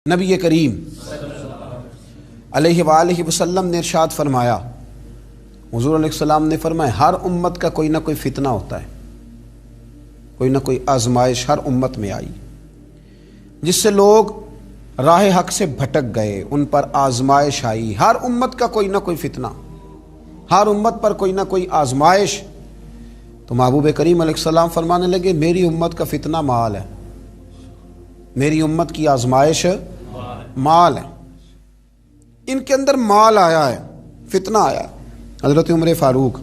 نبی کریم علیہ وآلہ وسلم نے ارشاد فرمایا، حضور علیہ السلام نے فرمایا ہر امت کا کوئی نہ کوئی فتنہ ہوتا ہے، کوئی نہ کوئی آزمائش ہر امت میں آئی جس سے لوگ راہ حق سے بھٹک گئے، ان پر آزمائش آئی۔ ہر امت کا کوئی نہ کوئی فتنہ، ہر امت پر کوئی نہ کوئی آزمائش۔ تو محبوب کریم علیہ السلام فرمانے لگے میری امت کا فتنہ مال ہے، میری امت کی آزمائش مال ہے، ان کے اندر مال آیا ہے، فتنہ آیا ہے۔ حضرت عمر فاروق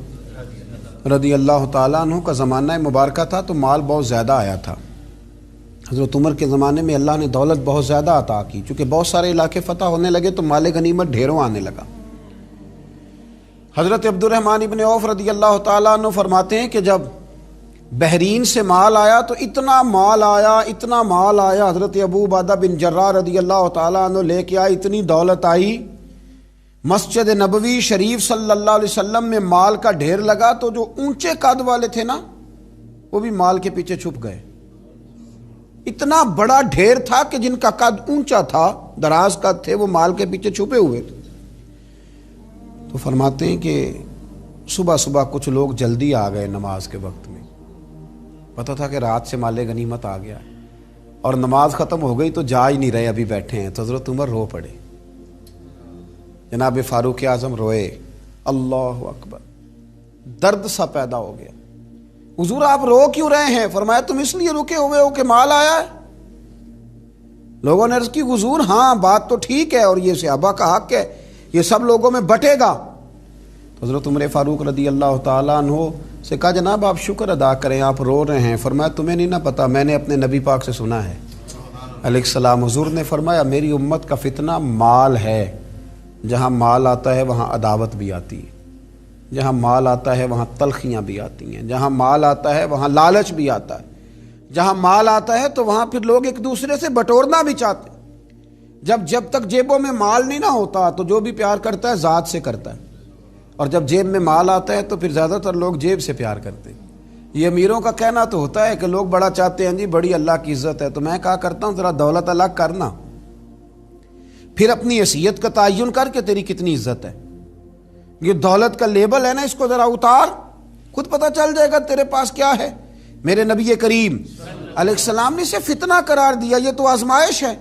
رضی اللہ تعالیٰ عنہ کا زمانہ مبارکہ تھا تو مال بہت زیادہ آیا تھا۔ حضرت عمر کے زمانے میں اللہ نے دولت بہت زیادہ عطا کی، چونکہ بہت سارے علاقے فتح ہونے لگے تو مال غنیمت ڈھیروں آنے لگا۔ حضرت عبد الرحمن ابن عوف رضی اللہ تعالیٰ عنہ فرماتے ہیں کہ جب بحرین سے مال آیا تو اتنا مال آیا، اتنا مال آیا، حضرت ابو عبیدہ بن جراح رضی اللہ تعالیٰ عنہ لے کے آئے، اتنی دولت آئی، مسجد نبوی شریف صلی اللہ علیہ وسلم میں مال کا ڈھیر لگا تو جو اونچے قد والے تھے نا وہ بھی مال کے پیچھے چھپ گئے۔ اتنا بڑا ڈھیر تھا کہ جن کا قد اونچا تھا، دراز قد تھے، وہ مال کے پیچھے چھپے ہوئے تھے۔ تو فرماتے ہیں کہ صبح صبح کچھ لوگ جلدی آ گئے نماز کے وقت میں، پتہ تھا کہ رات سے مال غنیمت آ گیا اور نماز ختم ہو گئی تو جا ہی نہیں رہے، ابھی بیٹھے ہیں۔ تو حضرت عمر رو پڑے، جناب فاروق اعظم روئے، اللہ اکبر، درد سا پیدا ہو گیا۔ حضور آپ رو کیوں رہے ہیں؟ فرمایا تم اس لیے رکے ہوئے ہو کہ مال آیا ہے؟ لوگوں نے عرض کی حضور ہاں بات تو ٹھیک ہے اور یہ صحابہ کا حق ہے، یہ سب لوگوں میں بٹے گا۔ تو حضرت عمر فاروق رضی اللہ تعالیٰ عنہ سے کہا جناب آپ شکر ادا کریں، آپ رو رہے ہیں۔ فرمایا تمہیں نہیں نہ پتا، میں نے اپنے نبی پاک سے سنا ہے علیہ السلام، حضور نے فرمایا میری امت کا فتنہ مال ہے، جہاں مال آتا ہے وہاں عداوت بھی آتی ہے، جہاں مال آتا ہے وہاں تلخیاں بھی آتی ہیں، جہاں مال آتا ہے وہاں لالچ بھی آتا ہے، جہاں مال آتا ہے تو وہاں پھر لوگ ایک دوسرے سے بٹورنا بھی چاہتے ہیں۔ جب تک جیبوں میں مال نہیں نہ ہوتا تو جو بھی پیار کرتا ہے ذات سے کرتا ہے، اور جب جیب میں مال آتا ہے تو پھر زیادہ تر لوگ جیب سے پیار کرتے ہیں۔ یہ امیروں کا کہنا تو ہوتا ہے کہ لوگ بڑا چاہتے ہیں جی بڑی اللہ کی عزت ہے، تو میں کہا کرتا ہوں ذرا دولت الگ کرنا، پھر اپنی حیثیت کا تعین کر کے تیری کتنی عزت ہے۔ یہ دولت کا لیبل ہے نا، اس کو ذرا اتار، خود پتہ چل جائے گا تیرے پاس کیا ہے۔ میرے نبی کریم علیہ السلام نے اسے فتنہ قرار دیا، یہ تو آزمائش ہے۔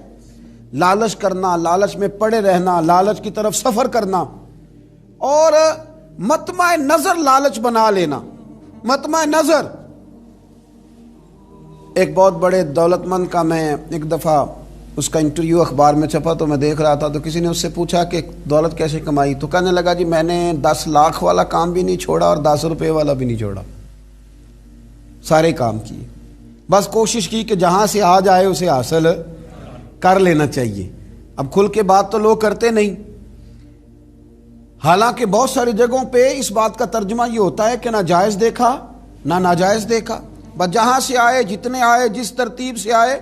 لالچ کرنا، لالچ میں پڑے رہنا، لالچ کی طرف سفر کرنا، اور مطمع نظر لالچ بنا لینا، مطمع نظر۔ ایک بہت بڑے دولت مند کا میں ایک دفعہ اس کا انٹرویو اخبار میں چھپا تو میں دیکھ رہا تھا، تو کسی نے اس سے پوچھا کہ دولت کیسے کمائی؟ تو کہنے لگا جی میں نے 10 لاکھ والا کام بھی نہیں چھوڑا اور 10 روپے والا بھی نہیں چھوڑا، سارے کام کیے، بس کوشش کی کہ جہاں سے آ جائے اسے حاصل کر لینا چاہیے۔ اب کھل کے بات تو لوگ کرتے نہیں، حالانکہ بہت ساری جگہوں پہ اس بات کا ترجمہ یہ ہوتا ہے کہ نہ جائز دیکھا نہ ناجائز دیکھا، بس جہاں سے آئے، جتنے آئے، جس ترتیب سے آئے۔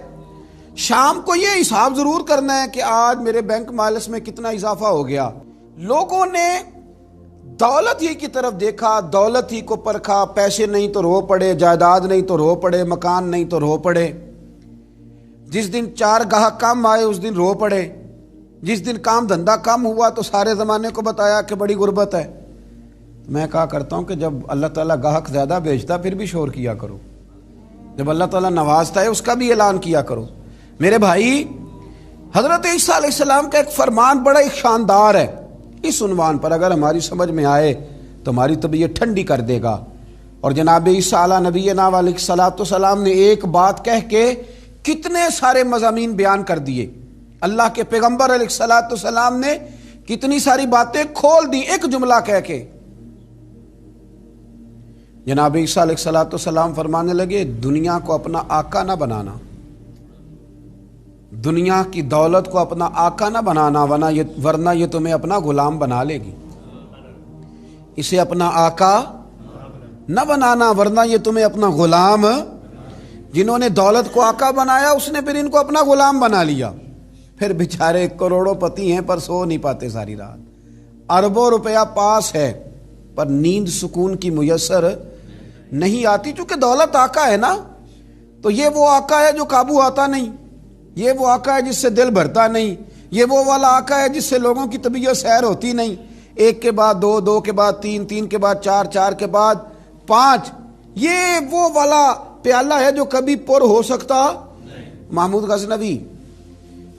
شام کو یہ حساب ضرور کرنا ہے کہ آج میرے بینک بیلنس میں کتنا اضافہ ہو گیا۔ لوگوں نے دولت ہی کی طرف دیکھا، دولت ہی کو پرکھا، پیسے نہیں تو رو پڑے، جائیداد نہیں تو رو پڑے، مکان نہیں تو رو پڑے۔ جس دن 4 گاہک کم آئے اس دن رو پڑے، جس دن کام دھندا کم ہوا تو سارے زمانے کو بتایا کہ بڑی غربت ہے۔ میں کہا کرتا ہوں کہ جب اللہ تعالیٰ گاہک زیادہ بھیجتا پھر بھی شور کیا کرو، جب اللہ تعالیٰ نوازتا ہے اس کا بھی اعلان کیا کرو۔ میرے بھائی، حضرت عیسیٰ علیہ السلام کا ایک فرمان بڑا ہی شاندار ہے، اس عنوان پر اگر ہماری سمجھ میں آئے تو ہماری طبیعت ٹھنڈی کر دے گا۔ اور جناب عیسیٰ علیہ نبینا علیہ الصلوۃ والسلام نے ایک بات کہہ کے کتنے سارے مضامین بیان کر دیے، اللہ کے پیغمبر علیہ الصلوۃ والسلام نے کتنی ساری باتیں کھول دی ایک جملہ کہہ کے۔ جناب عیسیٰ علیہ الصلوۃ والسلام فرمانے لگے دنیا کو اپنا آقا نہ بنانا، دنیا کی دولت کو اپنا آقا نہ بنانا، ورنہ یہ تمہیں اپنا غلام بنا لے گی۔ اسے اپنا آقا نہ بنانا ورنہ یہ تمہیں اپنا غلام۔ جنہوں نے دولت کو آقا بنایا اس نے پھر ان کو اپنا غلام بنا لیا، پھر بیچارے کروڑوں پتی ہیں پر سو نہیں پاتے ساری رات، اربوں روپیہ پاس ہے پر نیند سکون کی میسر نہیں آتی، چونکہ دولت آقا ہے نا، تو یہ وہ آقا ہے جو قابو آتا نہیں۔ یہ وہ آقا ہے جس سے دل بھرتا نہیں، یہ وہ والا آقا ہے جس سے لوگوں کی طبیعت سیر ہوتی نہیں، ایک کے بعد دو، دو کے بعد تین، تین کے بعد چار، چار کے بعد پانچ، یہ وہ والا پیالہ ہے جو کبھی پر ہو سکتا۔ محمود غزنوی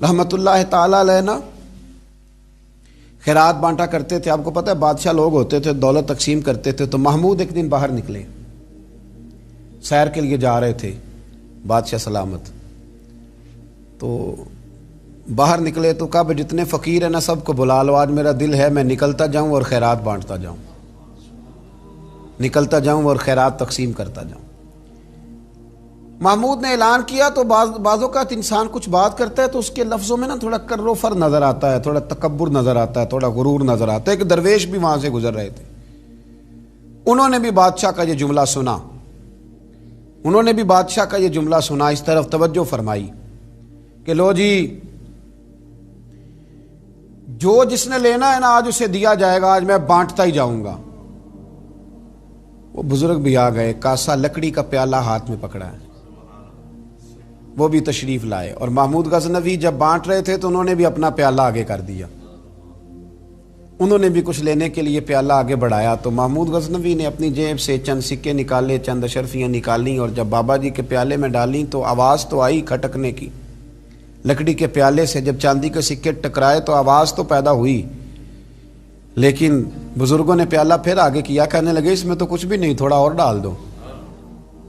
رحمت اللہ تعالی علیہ نا خیرات بانٹا کرتے تھے، آپ کو پتہ ہے بادشاہ لوگ ہوتے تھے، دولت تقسیم کرتے تھے، تو محمود ایک دن باہر نکلے، سیر کے لیے جا رہے تھے بادشاہ سلامت، تو باہر نکلے تو کہا جتنے فقیر ہیں نا سب کو بلا لو، آج میرا دل ہے میں نکلتا جاؤں اور خیرات بانٹتا جاؤں، نکلتا جاؤں اور خیرات تقسیم کرتا جاؤں۔ محمود نے اعلان کیا تو بعض اوقات انسان کچھ بات کرتا ہے تو اس کے لفظوں میں نا تھوڑا کر و فر نظر آتا ہے، تھوڑا تکبر نظر آتا ہے، تھوڑا غرور نظر آتا ہے۔ ایک درویش بھی وہاں سے گزر رہے تھے، انہوں نے بھی بادشاہ کا یہ جملہ سنا، انہوں نے بھی بادشاہ کا یہ جملہ سنا، اس طرف توجہ فرمائی کہ لو جی جو جس نے لینا ہے نا آج اسے دیا جائے گا، آج میں بانٹتا ہی جاؤں گا۔ وہ بزرگ بھی آ گئے، کاسا لکڑی کا پیالہ ہاتھ میں پکڑا ہے، وہ بھی تشریف لائے، اور محمود غزنوی جب بانٹ رہے تھے تو انہوں نے بھی اپنا پیالہ آگے کر دیا، انہوں نے بھی کچھ لینے کے لیے پیالہ آگے بڑھایا، تو محمود غزنوی نے اپنی جیب سے چند سکے نکالے، چند اشرفیاں نکالیں، اور جب بابا جی کے پیالے میں ڈالیں تو آواز تو آئی کھٹکنے کی، لکڑی کے پیالے سے جب چاندی کے سکے ٹکرائے تو آواز تو پیدا ہوئی، لیکن بزرگوں نے پیالہ پھر آگے کیا، کہنے لگے اس میں تو کچھ بھی نہیں، تھوڑا اور ڈال دو۔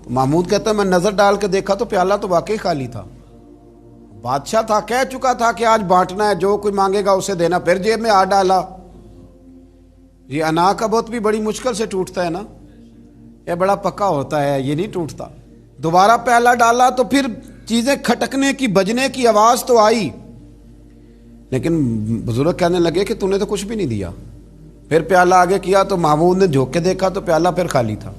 تو محمود کہتا ہے میں نظر ڈال کے دیکھا تو پیالہ تو واقعی خالی تھا، بادشاہ تھا، کہہ چکا تھا کہ آج بانٹنا ہے، جو کوئی مانگے گا اسے دینا، پھر جیب میں آ ڈالا۔ یہ انا کا بت بھی بڑی مشکل سے ٹوٹتا ہے نا، یہ بڑا پکا ہوتا ہے، یہ نہیں ٹوٹتا۔ دوبارہ پیالہ ڈالا تو پھر چیزیں کھٹکنے کی، بجنے کی آواز تو آئی، لیکن بزرگ کہنے لگے کہ تو نے تو کچھ بھی نہیں دیا۔ پھر پیالہ آگے کیا تو محمود نے جھوک کے دیکھا تو پیالہ پھر خالی تھا،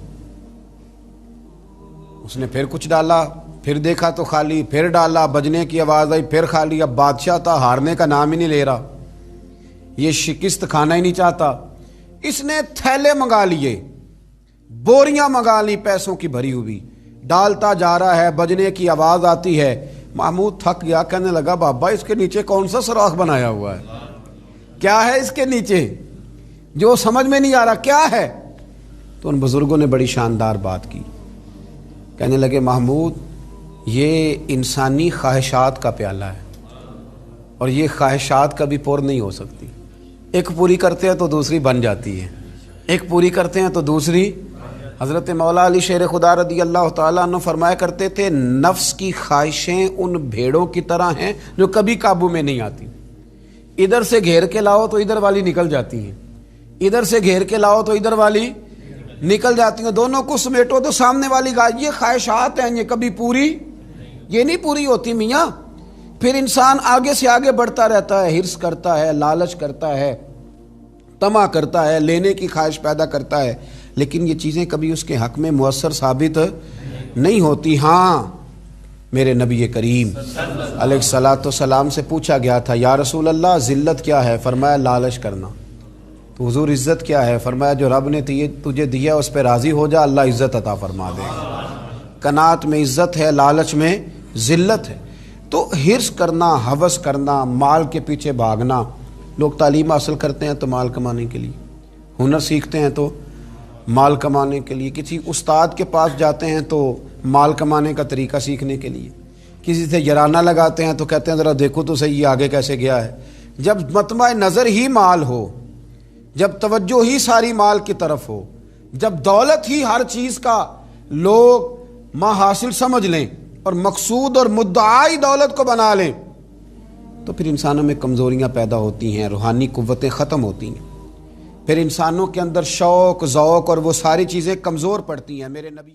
اس نے پھر کچھ ڈالا، پھر دیکھا تو خالی، پھر ڈالا، بجنے کی آواز آئی، پھر خالی۔ اب بادشاہ تھا، ہارنے کا نام ہی نہیں لے رہا، یہ شکست کھانا ہی نہیں چاہتا، اس نے تھیلے منگا لیے، بوریاں منگا لی پیسوں کی بھری ہوئی، ڈالتا جا رہا ہے، بجنے کی آواز آتی ہے۔ محمود تھک گیا، کہنے لگا بابا اس کے نیچے کون سا سوراخ بنایا ہوا ہے، کیا ہے اس کے نیچے، جو سمجھ میں نہیں آ رہا کیا ہے۔ تو ان بزرگوں نے بڑی شاندار بات کی، کہنے لگے محمود یہ انسانی خواہشات کا پیالہ ہے، اور یہ خواہشات کبھی پور نہیں ہو سکتی، ایک پوری کرتے ہیں تو دوسری بن جاتی ہے، ایک پوری کرتے ہیں تو دوسری۔ حضرت مولا علی شیر خدا رضی اللہ تعالیٰ عنہ فرمایا کرتے تھے نفس کی خواہشیں ان بھیڑوں کی طرح ہیں جو کبھی قابو میں نہیں آتی، ادھر سے گھیر کے لاؤ تو ادھر والی نکل جاتی ہیں، ادھر سے گھیر کے لاؤ تو ادھر والی نکل جاتی ہیں، دونوں کو سمیٹو تو سامنے والی گائے۔ یہ خواہشات ہیں، یہ کبھی پوری یہ نہیں پوری ہوتی میاں۔ پھر انسان آگے سے آگے بڑھتا رہتا ہے، ہرس کرتا ہے، لالچ کرتا ہے، طمع کرتا ہے، لینے کی خواہش پیدا کرتا ہے، لیکن یہ چیزیں کبھی اس کے حق میں مؤثر ثابت نہیں ہوتی۔ ہاں میرے نبی کریم علیہ الصلاۃ والسلام سے پوچھا گیا تھا یا رسول اللہ ذلت کیا ہے؟ فرمایا لالچ کرنا۔ تو حضور عزت کیا ہے؟ فرمایا جو رب نے تجھے دیا اس پہ راضی ہو جا، اللہ عزت عطا فرما دے گا۔ قناعت میں عزت ہے، لالچ میں ذلت ہے۔ تو ہرس کرنا، ہوس کرنا، مال کے پیچھے بھاگنا، لوگ تعلیم حاصل کرتے ہیں تو مال کمانے کے لیے، ہنر سیکھتے ہیں تو مال کمانے کے لیے، کسی استاد کے پاس جاتے ہیں تو مال کمانے کا طریقہ سیکھنے کے لیے، کسی سے یارانہ لگاتے ہیں تو کہتے ہیں ذرا دیکھو تو صحیح آگے کیسے گیا ہے۔ جب مطمع نظر ہی مال ہو، جب توجہ ہی ساری مال کی طرف ہو، جب دولت ہی ہر چیز کا لوگ ماں حاصل سمجھ لیں اور مقصود اور مدعائی دولت کو بنا لیں، تو پھر انسانوں میں کمزوریاں پیدا ہوتی ہیں، روحانی قوتیں ختم ہوتی ہیں، پھر انسانوں کے اندر شوق، ذوق اور وہ ساری چیزیں کمزور پڑتی ہیں۔ میرے نبی